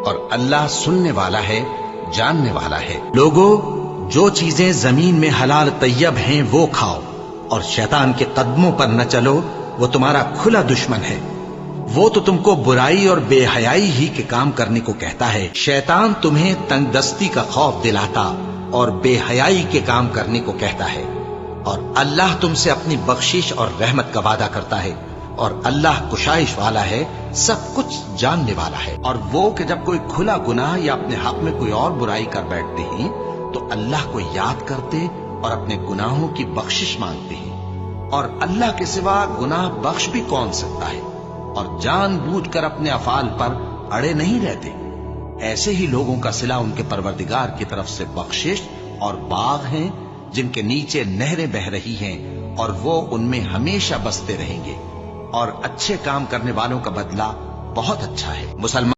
اور اللہ سننے والا ہے، جاننے والا ہے۔ لوگو، جو چیزیں زمین میں حلال طیب ہیں وہ کھاؤ، اور شیطان کے قدموں پر نہ چلو، وہ تمہارا کھلا دشمن ہے۔ وہ تو تم کو برائی اور بے حیائی ہی کے کام کرنے کو کہتا ہے۔ شیطان تمہیں تنگ دستی کا خوف دلاتا اور بے حیائی کے کام کرنے کو کہتا ہے، اور اللہ تم سے اپنی بخشش اور رحمت کا وعدہ کرتا ہے، اور اللہ کشائش والا ہے، سب کچھ جاننے والا ہے۔ اور وہ کہ جب کوئی کھلا گناہ یا اپنے حق میں کوئی اور برائی کر بیٹھتے ہیں تو اللہ کو یاد کرتے اور اپنے گناہوں کی بخشش مانگتے ہیں، اور اللہ کے سوا گناہ بخش بھی کون سکتا ہے، اور جان بوجھ کر اپنے افعال پر اڑے نہیں رہتے۔ ایسے ہی لوگوں کا صلہ ان کے پروردگار کی طرف سے بخشش اور باغ ہیں جن کے نیچے نہریں بہ رہی ہیں، اور وہ ان میں ہمیشہ بستے رہیں گے، اور اچھے کام کرنے والوں کا بدلہ بہت اچھا ہے۔ مسلمان